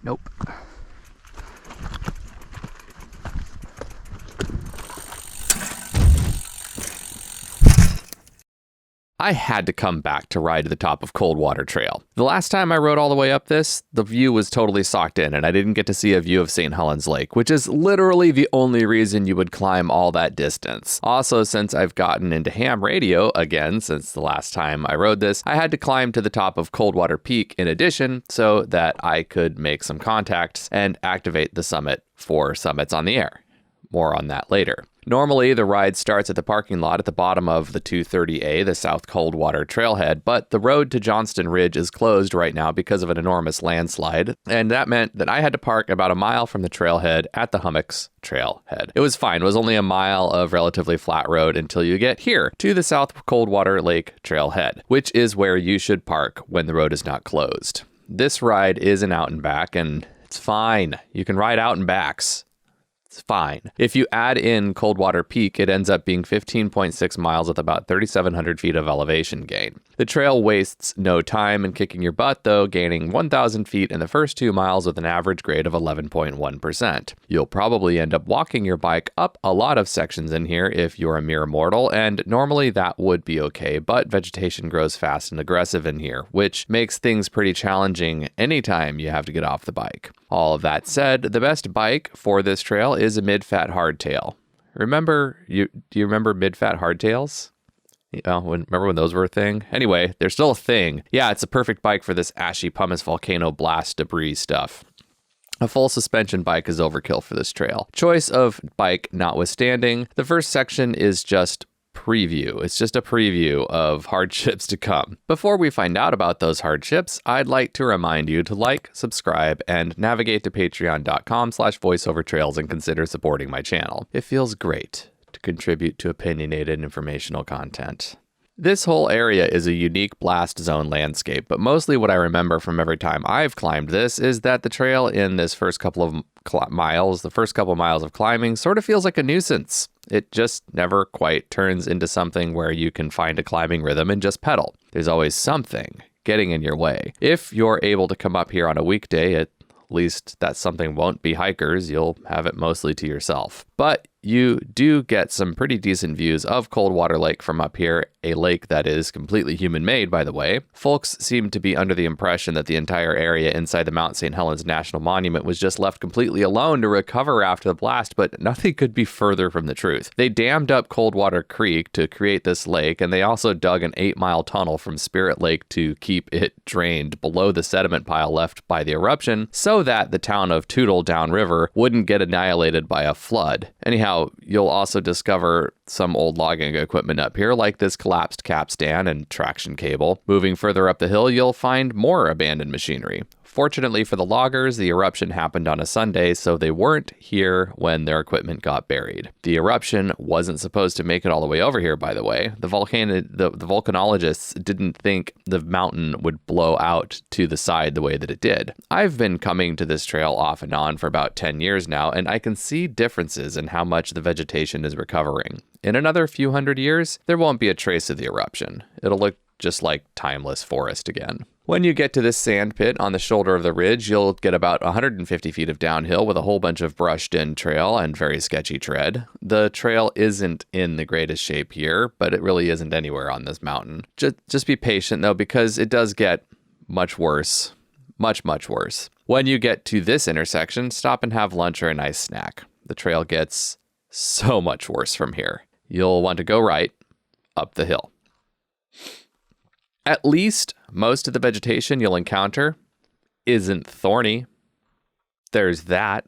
Nope. I had to come back to ride to the top of Coldwater Trail. The last time I rode all the way up this, the view was totally socked in and I didn't get to see a view of St. Helens Lake, which is literally the only reason you would climb all that distance. Also, since I've gotten into ham radio again since the last time I rode this, I had to climb to the top of Coldwater Peak in addition so that I could make some contacts and activate the summit for summits on the air. More on that later. Normally, the ride starts at the parking lot at the bottom of the 230A, the South Coldwater Trailhead, but the road to Johnston Ridge is closed right now because of an enormous landslide, and that meant that I had to park about a mile from the trailhead at the Hummocks Trailhead. It was fine. It was only a mile of relatively flat road until you get here to the South Coldwater Lake Trailhead, which is where you should park when the road is not closed. This ride is an out and back, and it's fine. You can ride out and backs. It's fine. If you add in Coldwater Peak, it ends up being 15.6 miles with about 3,700 feet of elevation gain. The trail wastes no time in kicking your butt, though, gaining 1,000 feet in the first 2 miles with an average grade of 11.1%. You'll probably end up walking your bike up a lot of sections in here if you're a mere mortal, and normally that would be okay, but vegetation grows fast and aggressive in here, which makes things pretty challenging anytime you have to get off the bike. All of that said, the best bike for this trail is a mid-fat hardtail. Do you remember mid-fat hardtails? Remember when those were a thing? Anyway, they're still a thing. Yeah, it's a perfect bike for this ashy pumice volcano blast debris stuff. A full suspension bike is overkill for this trail. Choice of bike notwithstanding, the first section is just preview. It's just a preview of hardships to come. Before we find out about those hardships, I'd like to remind you to like, subscribe, and navigate to patreon.com/voiceovertrails and consider supporting my channel. It feels great to contribute to opinionated informational content. This whole area is a unique blast zone landscape, but mostly what I remember from every time I've climbed this is that the trail in this first couple of miles of climbing sort of feels like a nuisance. It just never quite turns into something where you can find a climbing rhythm and just pedal. There's always something getting in your way. If you're able to come up here on a weekday, at least that something won't be hikers. You'll have it mostly to yourself. But you do get some pretty decent views of Coldwater Lake from up here, a lake that is completely human-made, by the way. Folks seem to be under the impression that the entire area inside the Mount Saint Helens National Monument was just left completely alone to recover after the blast, but nothing could be further from the truth. They dammed up Coldwater Creek to create this lake, and they also dug an 8-mile tunnel from Spirit Lake to keep it drained below the sediment pile left by the eruption, so that the town of Tootle downriver wouldn't get annihilated by a flood. Anyhow, you'll also discover some old logging equipment up here, like this collapsed capstan and traction cable. Moving further up the hill, you'll find more abandoned machinery. Fortunately for the loggers, the eruption happened on a Sunday, so they weren't here when their equipment got buried. The eruption wasn't supposed to make it all the way over here, by the way. The volcanologists didn't think the mountain would blow out to the side the way that it did. I've been coming to this trail off and on for about 10 years now, and I can see differences in how much the vegetation is recovering. In another few hundred years, there won't be a trace of the eruption. It'll look just like timeless forest again. When you get to this sand pit on the shoulder of the ridge, you'll get about 150 feet of downhill with a whole bunch of brushed-in trail and very sketchy tread. The trail isn't in the greatest shape here, but it really isn't anywhere on this mountain. Just be patient, though, because it does get much worse. Much, much worse. When you get to this intersection, stop and have lunch or a nice snack. The trail gets so much worse from here. You'll want to go right up the hill. At least most of the vegetation you'll encounter isn't thorny. There's that.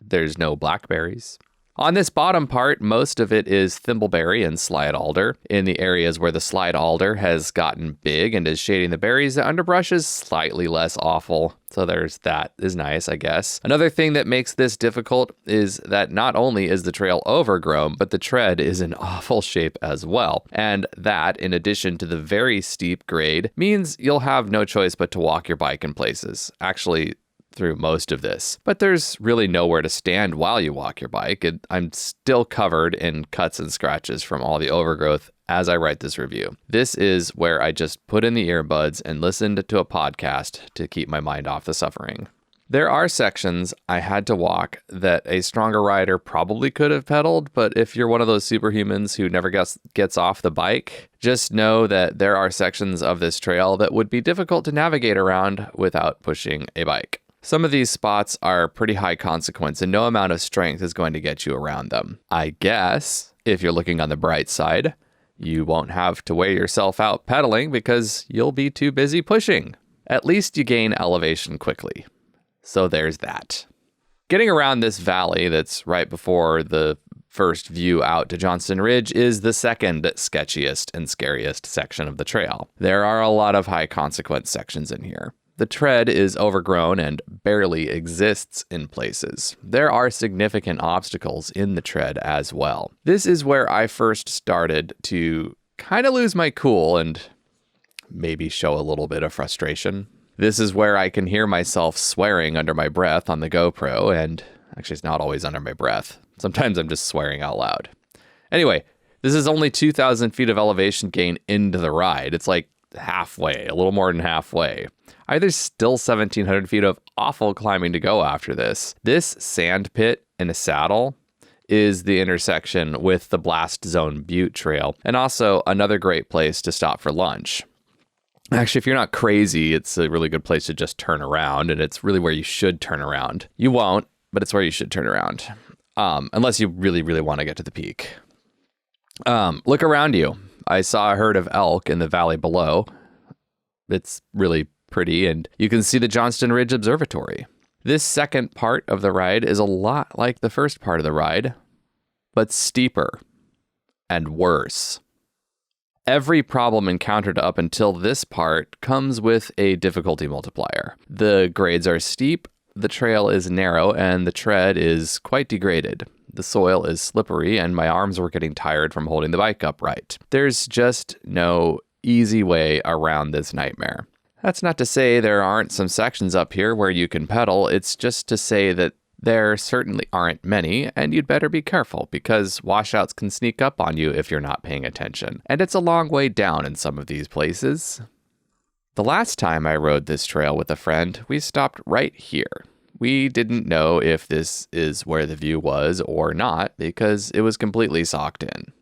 There's no blackberries. On this bottom part, most of it is thimbleberry and slide alder. In the areas where the slide alder has gotten big and is shading the berries, the underbrush is slightly less awful. So there's that. Is nice, I guess. Another thing that makes this difficult is that not only is the trail overgrown, but the tread is in awful shape as well. And that, in addition to the very steep grade, means you'll have no choice but to walk your bike in places. Actually, through most of this. But there's really nowhere to stand while you walk your bike. I'm still covered in cuts and scratches from all the overgrowth as I write this review. This is where I just put in the earbuds and listened to a podcast to keep my mind off the suffering. There are sections I had to walk that a stronger rider probably could have pedaled, but if you're one of those superhumans who never gets off the bike, just know that there are sections of this trail that would be difficult to navigate around without pushing a bike. Some of these spots are pretty high consequence, and no amount of strength is going to get you around them. I guess, if you're looking on the bright side, you won't have to wear yourself out pedaling because you'll be too busy pushing. At least you gain elevation quickly. So there's that. Getting around this valley that's right before the first view out to Johnston Ridge is the second sketchiest and scariest section of the trail. There are a lot of high consequence sections in here. The tread is overgrown and barely exists in places. There are significant obstacles in the tread as well. This is where I first started to kind of lose my cool and maybe show a little bit of frustration. This is where I can hear myself swearing under my breath on the GoPro, and actually it's not always under my breath. Sometimes I'm just swearing out loud. Anyway, this is only 2,000 feet of elevation gain into the ride. It's like halfway, a little more than halfway. There's still 1,700 feet of awful climbing to go after this. This sand pit in a saddle is the intersection with the Blast Zone Butte Trail, and also another great place to stop for lunch. Actually, if you're not crazy, it's a really good place to just turn around, and it's really where you should turn around. You won't, but it's where you should turn around, unless you really, really want to get to the peak. Look around you. I saw a herd of elk in the valley below. It's really pretty, and you can see the Johnston Ridge Observatory. This second part of the ride is a lot like the first part of the ride, but steeper and worse. Every problem encountered up until this part comes with a difficulty multiplier. The grades are steep, the trail is narrow, and the tread is quite degraded. The soil is slippery, and my arms were getting tired from holding the bike upright. There's just no easy way around this nightmare. That's not to say there aren't some sections up here where you can pedal, it's just to say that there certainly aren't many, and you'd better be careful because washouts can sneak up on you if you're not paying attention. And it's a long way down in some of these places. The last time I rode this trail with a friend, we stopped right here. We didn't know if this is where the view was or not because it was completely socked in.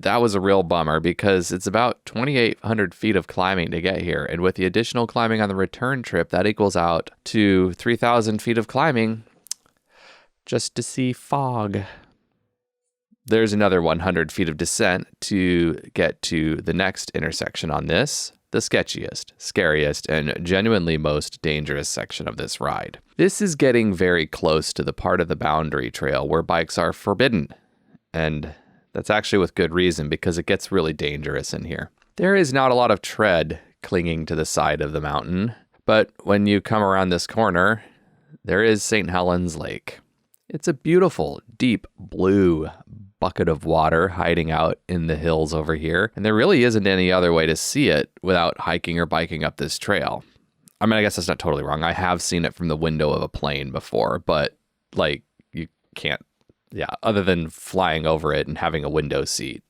That was a real bummer because it's about 2,800 feet of climbing to get here, and with the additional climbing on the return trip, that equals out to 3,000 feet of climbing just to see fog. There's another 100 feet of descent to get to the next intersection on this, the sketchiest, scariest, and genuinely most dangerous section of this ride. This is getting very close to the part of the boundary trail where bikes are forbidden, and that's actually with good reason because it gets really dangerous in here. There is not a lot of tread clinging to the side of the mountain, but when you come around this corner, there is St. Helens Lake. It's a beautiful, deep blue bucket of water hiding out in the hills over here, and there really isn't any other way to see it without hiking or biking up this trail. I mean, I guess that's not totally wrong. I have seen it from the window of a plane before, but like you can't, other than flying over it and having a window seat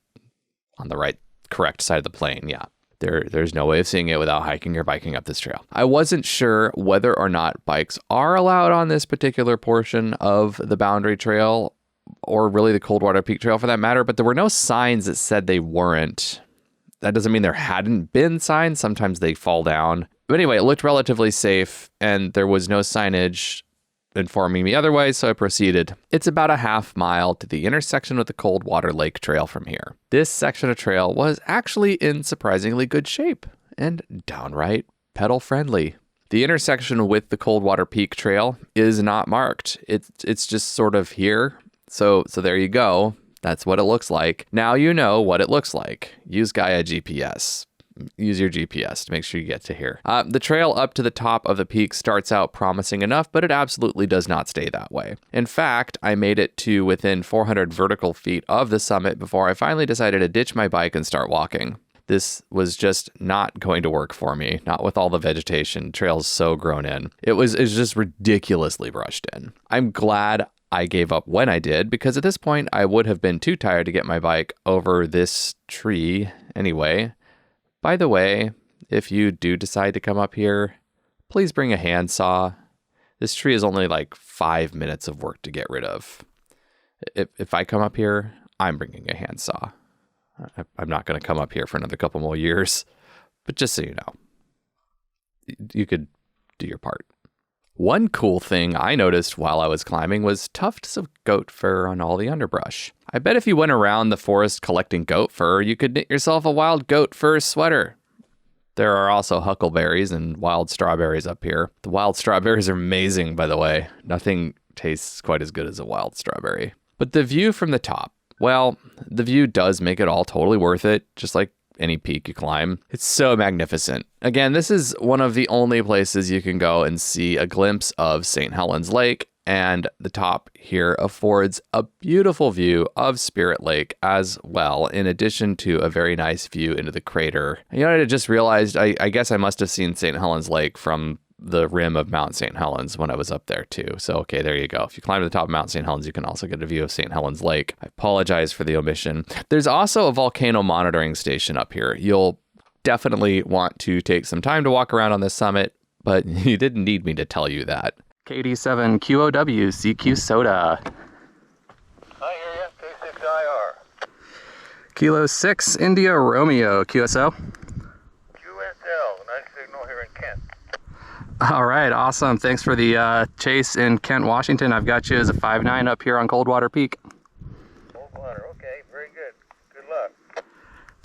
on the correct side of the plane, There's no way of seeing it without hiking or biking up this trail. I wasn't sure whether or not bikes are allowed on this particular portion of the boundary trail, or really the Coldwater Peak Trail for that matter, but there were no signs that said they weren't. That doesn't mean there hadn't been signs. Sometimes they fall down. But anyway, it looked relatively safe, and there was no signage informing me otherwise, so I proceeded. It's about a half mile to the intersection with the Coldwater Lake Trail from here. This section of trail was actually in surprisingly good shape and downright pedal friendly. The intersection with the Coldwater Peak Trail is not marked. It's just sort of here. So there you go. That's what it looks like. Now you know what it looks like. Use Gaia GPS. Use your GPS to make sure you get to here. The trail up to the top of the peak starts out promising enough, but it absolutely does not stay that way. In fact, I made it to within 400 vertical feet of the summit before I finally decided to ditch my bike and start walking. This was just not going to work for me, not with all the vegetation. Trail's so grown in. It's just ridiculously brushed in. I'm glad I gave up when I did, because at this point I would have been too tired to get my bike over this tree anyway. By the way, if you do decide to come up here, please bring a handsaw. This tree is only like 5 minutes of work to get rid of. If I come up here, I'm bringing a handsaw. I'm not going to come up here for another couple more years, but just so you know, you could do your part. One cool thing I noticed while I was climbing was tufts of goat fur on all the underbrush. I bet if you went around the forest collecting goat fur, you could knit yourself a wild goat fur sweater. There are also huckleberries and wild strawberries up here. The wild strawberries are amazing, by the way. Nothing tastes quite as good as a wild strawberry. But the view from the top, well, the view does make it all totally worth it, just like any peak you climb. It's so magnificent. Again, this is one of the only places you can go and see a glimpse of St. Helens Lake, and the top here affords a beautiful view of Spirit Lake as well, in addition to a very nice view into the crater. You know what I just realized? I guess I must have seen St. Helens Lake from the rim of Mount Saint Helens when I was up there too. So, okay, there you go. If you climb to the top of Mount Saint Helens, you can also get a view of St. Helens Lake. I apologize for the omission. There's also a volcano monitoring station up here. You'll definitely want to take some time to walk around on this summit, but you didn't need me to tell you that. KD7 QOW CQ Soda. I hear you. K6IR. Kilo 6 India Romeo QSO. QSL. Nice signal here in Kent. All right, awesome. Thanks for the chase in Kent, Washington. I've got you as a 5.9 up here on Coldwater Peak. Coldwater, okay, very good. Good luck.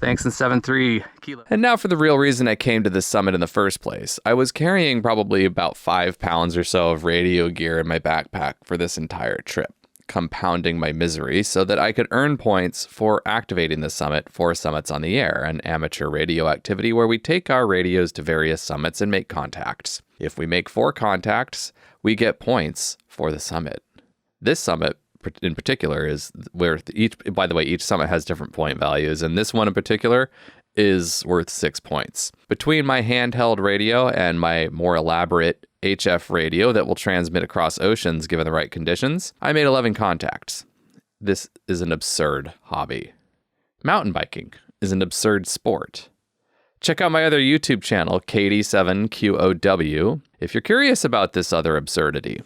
Thanks in 7.3 Kilo. And now for the real reason I came to this summit in the first place. I was carrying probably about 5 pounds or so of radio gear in my backpack for this entire trip, compounding my misery so that I could earn points for activating the summit for Summits on the Air, an amateur radio activity where we take our radios to various summits and make contacts. If we make 4 contacts, we get points for the summit. This summit in particular is where by the way, each summit has different point values, and this one in particular is worth 6 points. Between my handheld radio and my more elaborate HF radio that will transmit across oceans given the right conditions, I made 11 contacts. This is an absurd hobby. Mountain biking is an absurd sport. Check out my other YouTube channel, KD7QOW, if you're curious about this other absurdity.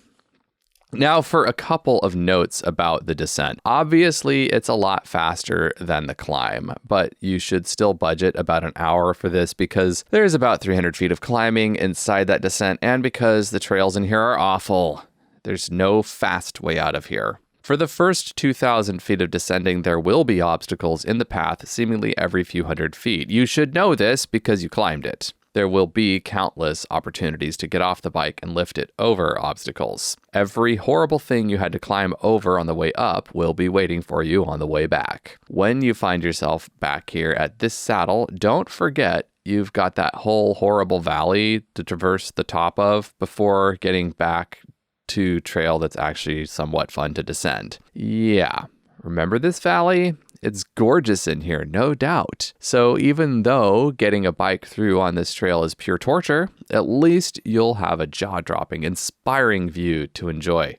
Now for a couple of notes about the descent. Obviously, it's a lot faster than the climb, but you should still budget about an hour for this because there's about 300 feet of climbing inside that descent, and because the trails in here are awful. There's no fast way out of here. For the first 2,000 feet of descending, there will be obstacles in the path seemingly every few hundred feet. You should know this because you climbed it. There will be countless opportunities to get off the bike and lift it over obstacles. Every horrible thing you had to climb over on the way up will be waiting for you on the way back. When you find yourself back here at this saddle, don't forget you've got that whole horrible valley to traverse the top of before getting back to trail that's actually somewhat fun to descend. Yeah, remember this valley? It's gorgeous in here, no doubt. So even though getting a bike through on this trail is pure torture, at least you'll have a jaw-dropping, inspiring view to enjoy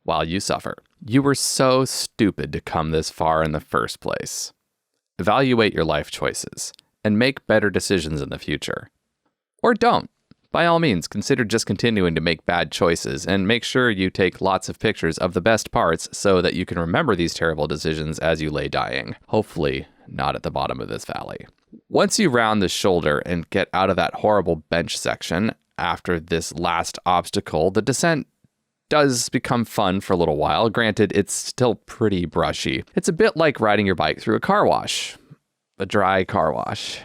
while you suffer. You were so stupid to come this far in the first place. Evaluate your life choices and make better decisions in the future. Or don't. By all means, consider just continuing to make bad choices and make sure you take lots of pictures of the best parts so that you can remember these terrible decisions as you lay dying. Hopefully not at the bottom of this valley. Once you round the shoulder and get out of that horrible bench section, after this last obstacle, the descent does become fun for a little while. Granted, it's still pretty brushy. It's a bit like riding your bike through a car wash. A dry car wash.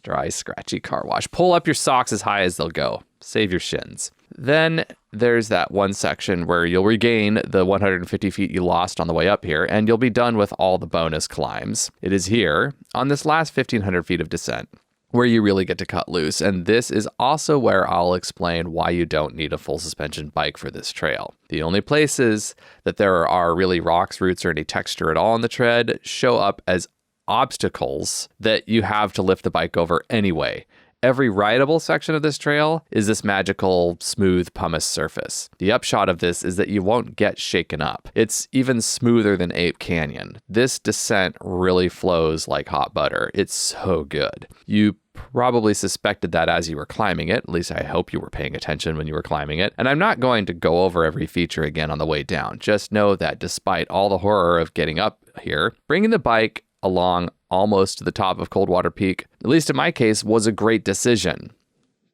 Dry, scratchy car wash. Pull up your socks as high as they'll go. Save your shins. Then there's that one section where you'll regain the 150 feet you lost on the way up here, and you'll be done with all the bonus climbs. It is here, on this last 1,500 feet of descent, where you really get to cut loose, and this is also where I'll explain why you don't need a full suspension bike for this trail. The only places that there are really rocks, roots, or any texture at all on the tread show up as obstacles that you have to lift the bike over anyway. Every rideable section of this trail is this magical, smooth pumice surface. The upshot of this is that you won't get shaken up. It's even smoother than Ape Canyon. This descent really flows like hot butter. It's so good. You probably suspected that as you were climbing it. At least I hope you were paying attention when you were climbing it. And I'm not going to go over every feature again on the way down. Just know that despite all the horror of getting up here, bringing the bike along almost to the top of Coldwater Peak, at least in my case, was a great decision.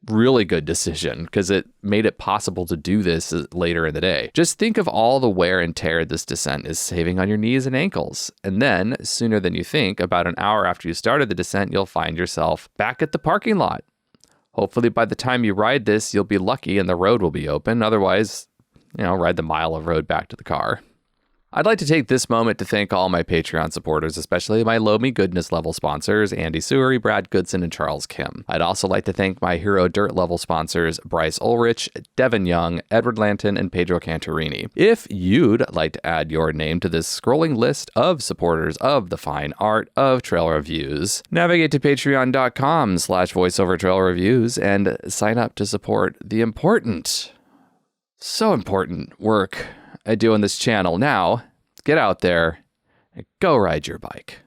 Really good decision, because it made it possible to do this later in the day. Just think of all the wear and tear this descent is saving on your knees and ankles. And then, sooner than you think, about an hour after you started the descent, you'll find yourself back at the parking lot. Hopefully by the time you ride this, you'll be lucky and the road will be open. Otherwise, ride the mile of road back to the car. I'd like to take this moment to thank all my Patreon supporters, especially my Low Me Goodness level sponsors, Andy Suri, Brad Goodson, and Charles Kim. I'd also like to thank my Hero Dirt level sponsors, Bryce Ulrich, Devin Young, Edward Lanton, and Pedro Cantorini. If you'd like to add your name to this scrolling list of supporters of the fine art of trail reviews, navigate to patreon.com/voiceovertrailreviews and sign up to support the important, so important work I do on this channel. Now, get out there and go ride your bike.